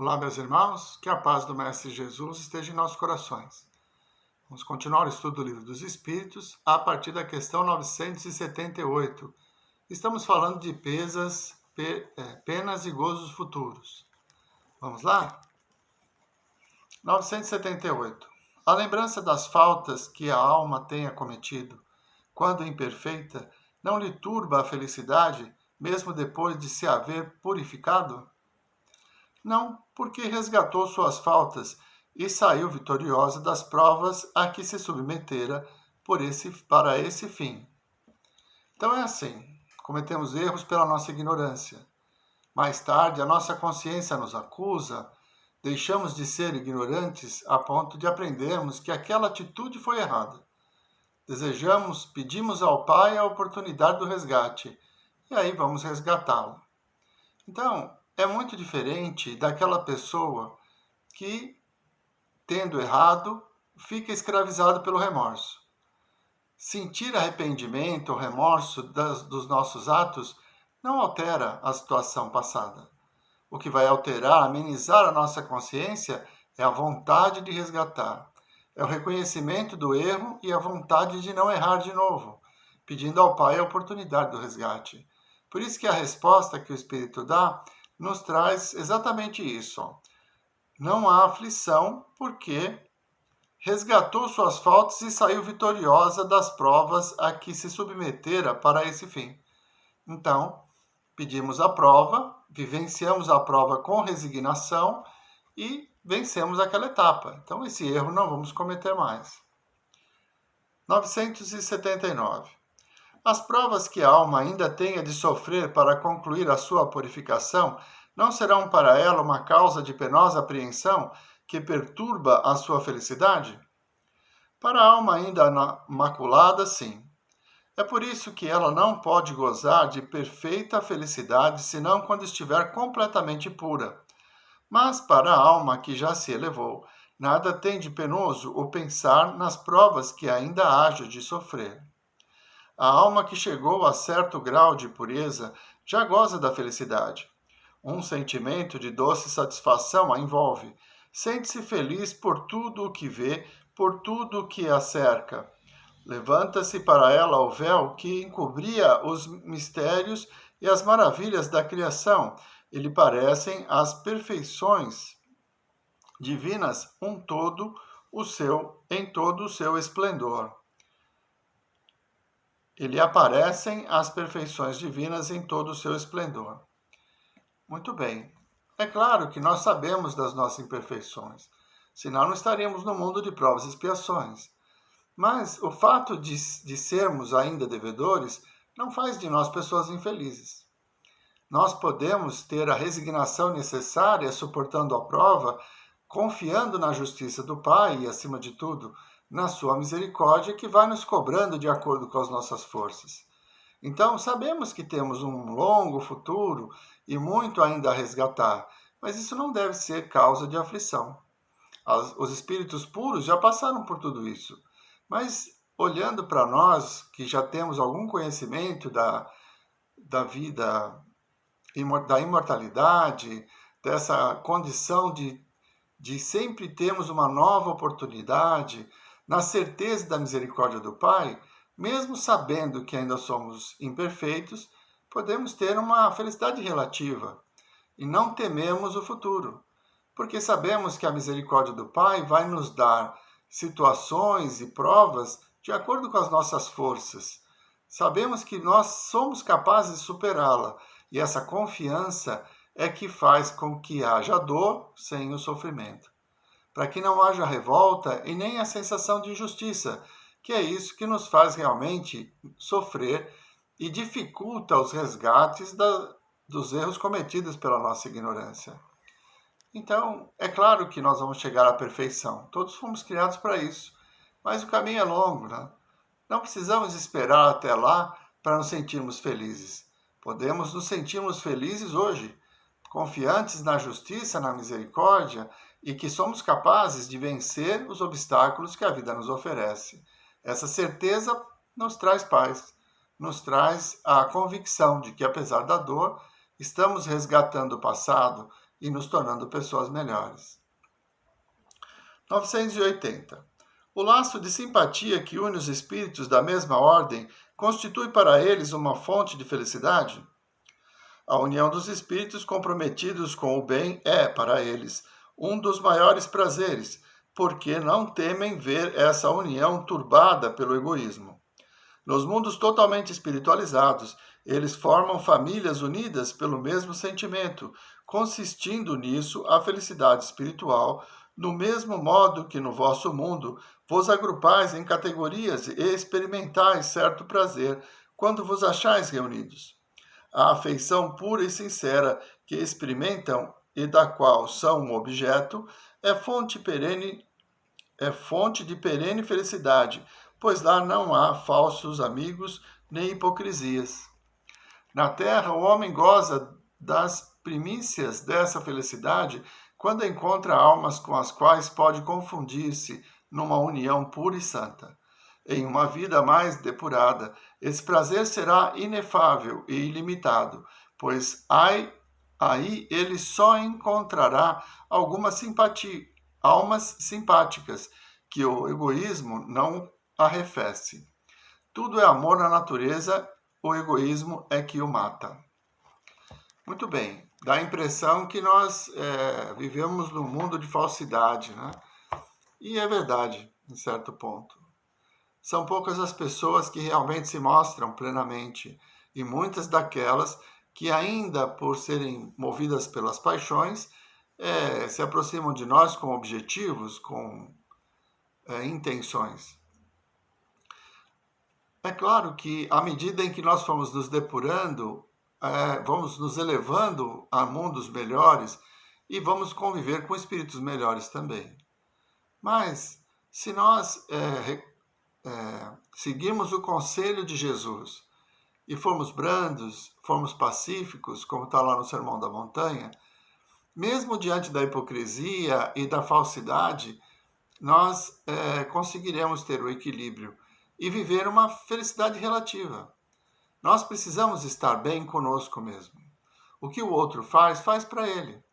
Olá, meus irmãos, que a paz do Mestre Jesus esteja em nossos corações. Vamos continuar o estudo do Livro dos Espíritos a partir da questão 978. Estamos falando de penas e gozos futuros. Vamos lá? 978. A lembrança das faltas que a alma tenha cometido, quando imperfeita, não lhe turba a felicidade, mesmo depois de se haver purificado? Não, porque resgatou suas faltas e saiu vitoriosa das provas a que se submetera para esse fim. Então é assim, cometemos erros pela nossa ignorância. Mais tarde, a nossa consciência nos acusa, deixamos de ser ignorantes a ponto de aprendermos que aquela atitude foi errada. Pedimos ao Pai a oportunidade do resgate, e aí vamos resgatá-lo. Então, é muito diferente daquela pessoa que, tendo errado, fica escravizado pelo remorso. Sentir arrependimento ou remorso dos nossos atos não altera a situação passada. O que vai alterar, amenizar a nossa consciência é a vontade de resgatar. É o reconhecimento do erro e a vontade de não errar de novo, pedindo ao Pai a oportunidade do resgate. Por isso que a resposta que o Espírito dá nos traz exatamente isso. Não há aflição, porque resgatou suas faltas e saiu vitoriosa das provas a que se submetera para esse fim. Então, pedimos a prova, vivenciamos a prova com resignação e vencemos aquela etapa. Então, esse erro não vamos cometer mais. 979. As provas que a alma ainda tenha de sofrer para concluir a sua purificação não serão para ela uma causa de penosa apreensão que perturba a sua felicidade? Para a alma ainda maculada, sim. É por isso que ela não pode gozar de perfeita felicidade senão quando estiver completamente pura. Mas para a alma que já se elevou, nada tem de penoso o pensar nas provas que ainda haja de sofrer. A alma que chegou a certo grau de pureza já goza da felicidade. Um sentimento de doce satisfação a envolve. Sente-se feliz por tudo o que vê, por tudo o que a cerca. Levanta-se para ela o véu que encobria os mistérios e as maravilhas da criação, e lhe parecem as perfeições divinas em todo o seu esplendor. E lhe aparecem as perfeições divinas em todo o seu esplendor. Muito bem. É claro que nós sabemos das nossas imperfeições, senão não estaríamos no mundo de provas e expiações. Mas o fato de sermos ainda devedores não faz de nós pessoas infelizes. Nós podemos ter a resignação necessária suportando a prova, confiando na justiça do Pai e, acima de tudo, na sua misericórdia que vai nos cobrando de acordo com as nossas forças. Então, sabemos que temos um longo futuro e muito ainda a resgatar, mas isso não deve ser causa de aflição. Os espíritos puros já passaram por tudo isso, mas olhando para nós, que já temos algum conhecimento da vida, da imortalidade, dessa condição de sempre termos uma nova oportunidade, na certeza da misericórdia do Pai, mesmo sabendo que ainda somos imperfeitos, podemos ter uma felicidade relativa e não tememos o futuro, porque sabemos que a misericórdia do Pai vai nos dar situações e provas de acordo com as nossas forças. Sabemos que nós somos capazes de superá-la, e essa confiança é que faz com que haja dor sem o sofrimento, para que não haja revolta e nem a sensação de injustiça, que é isso que nos faz realmente sofrer e dificulta os resgates dos erros cometidos pela nossa ignorância. Então, é claro que nós vamos chegar à perfeição. Todos fomos criados para isso. Mas o caminho é longo, né? Não precisamos esperar até lá para nos sentirmos felizes. Podemos nos sentirmos felizes hoje, confiantes na justiça, na misericórdia e que somos capazes de vencer os obstáculos que a vida nos oferece. Essa certeza nos traz paz, nos traz a convicção de que, apesar da dor, estamos resgatando o passado e nos tornando pessoas melhores. 980. O laço de simpatia que une os espíritos da mesma ordem constitui para eles uma fonte de felicidade? A união dos espíritos comprometidos com o bem é, para eles, um dos maiores prazeres, porque não temem ver essa união turbada pelo egoísmo. Nos mundos totalmente espiritualizados, eles formam famílias unidas pelo mesmo sentimento, consistindo nisso a felicidade espiritual, do mesmo modo que no vosso mundo vos agrupais em categorias e experimentais certo prazer quando vos achais reunidos. A afeição pura e sincera que experimentam e da qual são um objeto é fonte de perene felicidade, pois lá não há falsos amigos nem hipocrisias. Na terra, o homem goza das primícias dessa felicidade quando encontra almas com as quais pode confundir-se numa união pura e santa. Em uma vida mais depurada, esse prazer será inefável e ilimitado, pois aí ele só encontrará almas simpáticas que o egoísmo não arrefece. Tudo é amor na natureza, o egoísmo é que o mata. Muito bem, dá a impressão que nós vivemos num mundo de falsidade, né? E é verdade, em certo ponto. São poucas as pessoas que realmente se mostram plenamente, e muitas daquelas que, ainda por serem movidas pelas paixões, se aproximam de nós com objetivos, com intenções. É claro que, à medida em que nós fomos nos depurando, vamos nos elevando a mundos melhores e vamos conviver com espíritos melhores também. Mas, se nós seguirmos o conselho de Jesus e formos brandos, formos pacíficos, como está lá no Sermão da Montanha, mesmo diante da hipocrisia e da falsidade, nós conseguiremos ter o equilíbrio e viver uma felicidade relativa. Nós precisamos estar bem conosco mesmo. O que o outro faz para ele.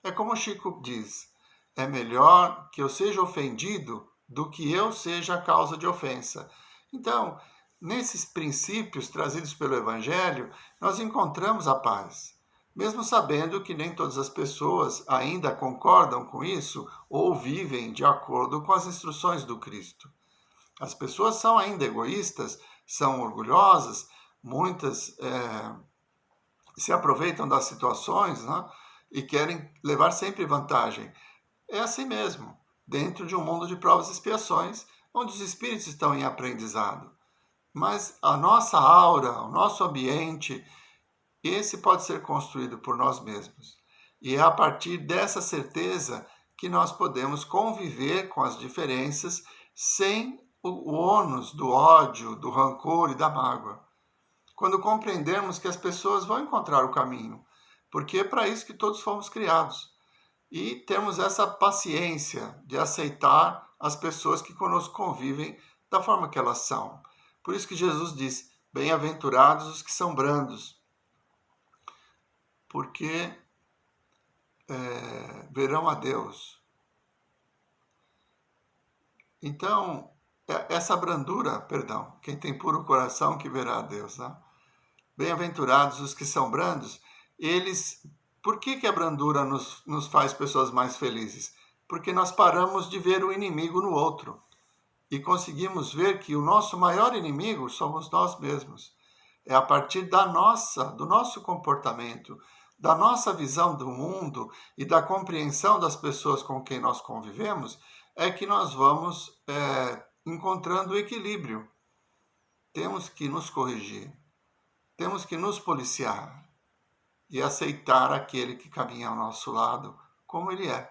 É como o Chico diz, é melhor que eu seja ofendido do que eu seja a causa de ofensa. Então, nesses princípios trazidos pelo Evangelho, nós encontramos a paz. Mesmo sabendo que nem todas as pessoas ainda concordam com isso ou vivem de acordo com as instruções do Cristo. As pessoas são ainda egoístas, são orgulhosas, muitas se aproveitam das situações, né, e querem levar sempre vantagem. É assim mesmo, dentro de um mundo de provas e expiações, onde os espíritos estão em aprendizado. Mas a nossa aura, o nosso ambiente, esse pode ser construído por nós mesmos. E é a partir dessa certeza que nós podemos conviver com as diferenças sem o ônus do ódio, do rancor e da mágoa. Quando compreendermos que as pessoas vão encontrar o caminho, porque é para isso que todos fomos criados. E temos essa paciência de aceitar as pessoas que conosco convivem da forma que elas são. Por isso que Jesus diz, bem-aventurados os que são brandos, porque verão a Deus. Então, essa brandura, quem tem puro coração que verá a Deus, né? Bem-aventurados os que são brandos, eles... Por que a brandura nos faz pessoas mais felizes? Porque nós paramos de ver o inimigo no outro e conseguimos ver que o nosso maior inimigo somos nós mesmos. É a partir do nosso comportamento, da nossa visão do mundo e da compreensão das pessoas com quem nós convivemos, é que nós vamos encontrando o equilíbrio. Temos que nos corrigir, temos que nos policiar e aceitar aquele que caminha ao nosso lado como ele é,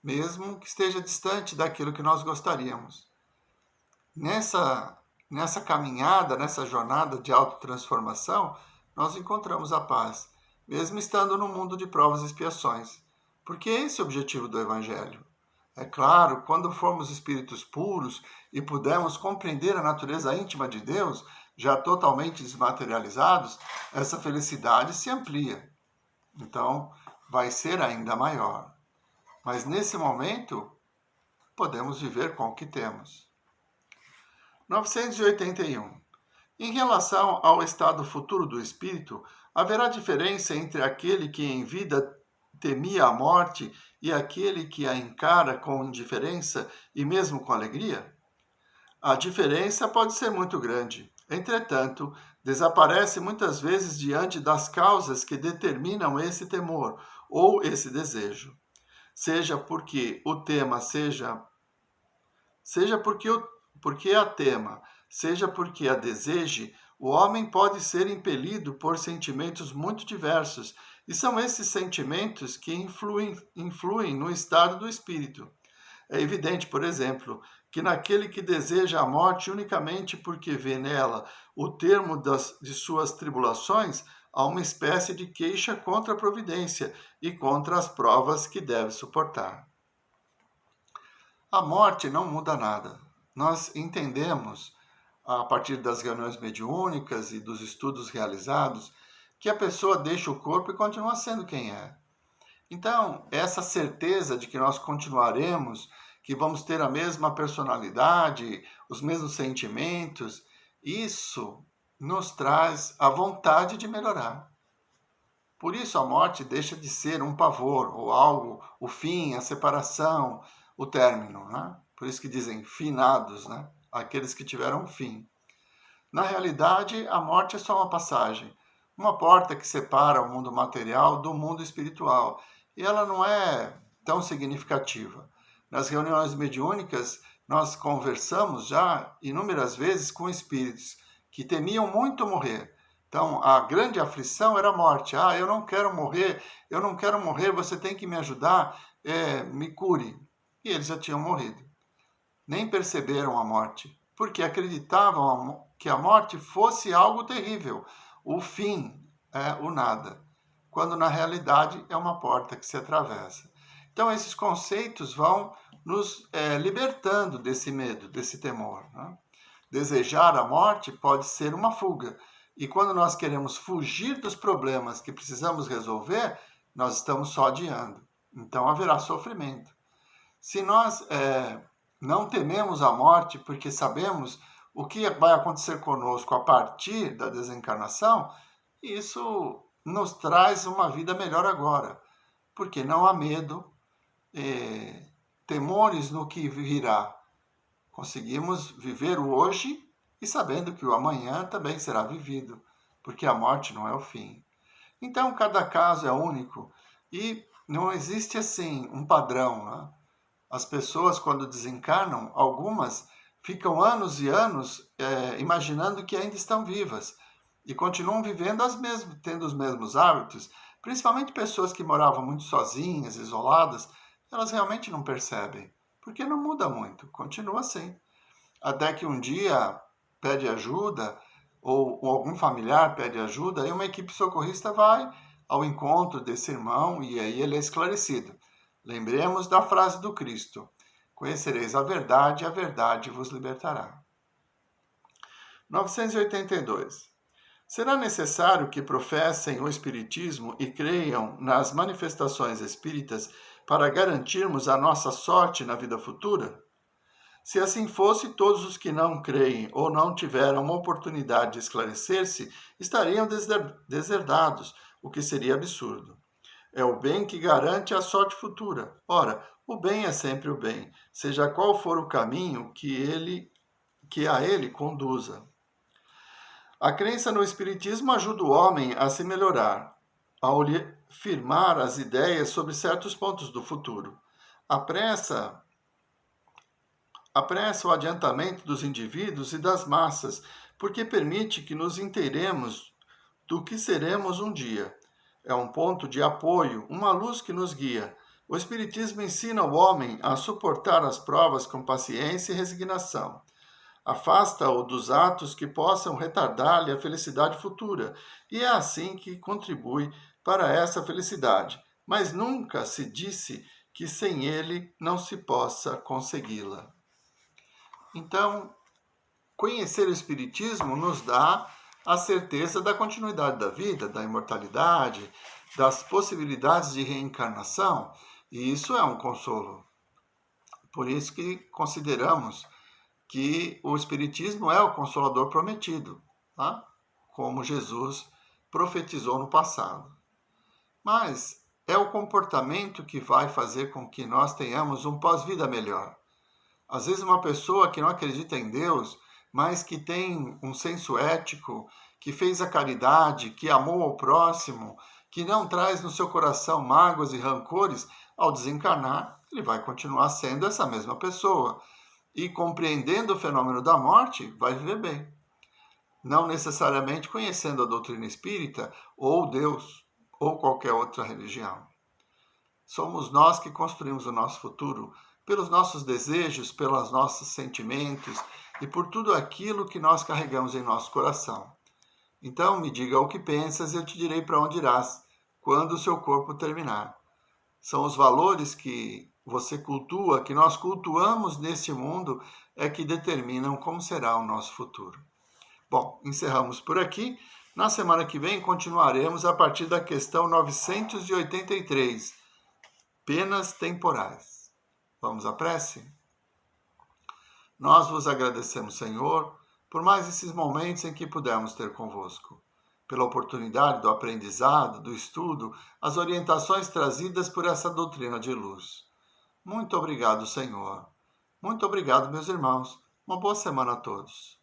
mesmo que esteja distante daquilo que nós gostaríamos. Nessa caminhada, nessa jornada de autotransformação, nós encontramos a paz, mesmo estando no mundo de provas e expiações, porque esse é o objetivo do Evangelho. É claro, quando formos espíritos puros e pudermos compreender a natureza íntima de Deus, já totalmente desmaterializados, essa felicidade se amplia. Então, vai ser ainda maior. Mas nesse momento, podemos viver com o que temos. 981. Em relação ao estado futuro do espírito, haverá diferença entre aquele que em vida temia a morte e aquele que a encara com indiferença e mesmo com alegria? A diferença pode ser muito grande. Entretanto, desaparece muitas vezes diante das causas que determinam esse temor ou esse desejo. Seja porque o tema seja porque a tema, seja porque a deseje, o homem pode ser impelido por sentimentos muito diversos, e são esses sentimentos que influem no estado do espírito. É evidente, por exemplo, que naquele que deseja a morte unicamente porque vê nela o termo de suas tribulações, há uma espécie de queixa contra a providência e contra as provas que deve suportar. A morte não muda nada. Nós entendemos, a partir das reuniões mediúnicas e dos estudos realizados, que a pessoa deixa o corpo e continua sendo quem é. Então, essa certeza de que nós continuaremos, que vamos ter a mesma personalidade, os mesmos sentimentos, isso nos traz a vontade de melhorar. Por isso a morte deixa de ser um pavor, ou algo, o fim, a separação, o término, né? Por isso que dizem finados, né? Aqueles que tiveram um fim. Na realidade, a morte é só uma passagem, uma porta que separa o mundo material do mundo espiritual, e ela não é tão significativa. Nas reuniões mediúnicas, nós conversamos já inúmeras vezes com espíritos que temiam muito morrer. Então, a grande aflição era a morte. Ah, eu não quero morrer, você tem que me ajudar, me cure. E eles já tinham morrido. Nem perceberam a morte, porque acreditavam que a morte fosse algo terrível, o fim, o nada, quando na realidade é uma porta que se atravessa. Então, esses conceitos vão nos libertando desse medo, desse temor, né? Desejar a morte pode ser uma fuga. E quando nós queremos fugir dos problemas que precisamos resolver, nós estamos só adiando. Então haverá sofrimento. Se nós não tememos a morte porque sabemos o que vai acontecer conosco a partir da desencarnação, isso nos traz uma vida melhor agora. Porque não há medo, temores no que virá. Conseguimos viver o hoje e sabendo que o amanhã também será vivido, porque a morte não é o fim. Então, cada caso é único e não existe assim um padrão, né? As pessoas, quando desencarnam, algumas ficam anos e anos imaginando que ainda estão vivas e continuam vivendo tendo os mesmos hábitos, principalmente pessoas que moravam muito sozinhas, isoladas, elas realmente não percebem, porque não muda muito, continua assim. Até que um dia pede ajuda, ou algum familiar pede ajuda, e uma equipe socorrista vai ao encontro desse irmão e aí ele é esclarecido. Lembremos da frase do Cristo: conhecereis a verdade vos libertará. 982. Será necessário que professem o Espiritismo e creiam nas manifestações espíritas para garantirmos a nossa sorte na vida futura? Se assim fosse, todos os que não creem ou não tiveram uma oportunidade de esclarecer-se estariam deserdados, o que seria absurdo. É o bem que garante a sorte futura. Ora, o bem é sempre o bem, seja qual for o caminho que a ele conduza. A crença no Espiritismo ajuda o homem a se melhorar, ao lhe firmar as ideias sobre certos pontos do futuro. Apressa o adiantamento dos indivíduos e das massas, porque permite que nos inteiremos do que seremos um dia. É um ponto de apoio, uma luz que nos guia. O Espiritismo ensina o homem a suportar as provas com paciência e resignação. Afasta-o dos atos que possam retardar-lhe a felicidade futura, e é assim que contribui para essa felicidade. Mas nunca se disse que sem ele não se possa consegui-la. Então, conhecer o Espiritismo nos dá a certeza da continuidade da vida, da imortalidade, das possibilidades de reencarnação, e isso é um consolo. Por isso que consideramos que o Espiritismo é o Consolador prometido, tá? Como Jesus profetizou no passado. Mas é o comportamento que vai fazer com que nós tenhamos um pós-vida melhor. Às vezes uma pessoa que não acredita em Deus, mas que tem um senso ético, que fez a caridade, que amou ao próximo, que não traz no seu coração mágoas e rancores, ao desencarnar, ele vai continuar sendo essa mesma pessoa. E compreendendo o fenômeno da morte, vai viver bem. Não necessariamente conhecendo a doutrina espírita, ou Deus, ou qualquer outra religião. Somos nós que construímos o nosso futuro pelos nossos desejos, pelos nossos sentimentos e por tudo aquilo que nós carregamos em nosso coração. Então, me diga o que pensas e eu te direi para onde irás, quando o seu corpo terminar. São os valores que você cultua, que nós cultuamos neste mundo, é que determinam como será o nosso futuro. Bom, encerramos por aqui. Na semana que vem continuaremos a partir da questão 983, penas temporais. Vamos à prece? Nós vos agradecemos, Senhor, por mais esses momentos em que pudemos ter convosco, pela oportunidade do aprendizado, do estudo, as orientações trazidas por essa doutrina de luz. Muito obrigado, Senhor. Muito obrigado, meus irmãos. Uma boa semana a todos.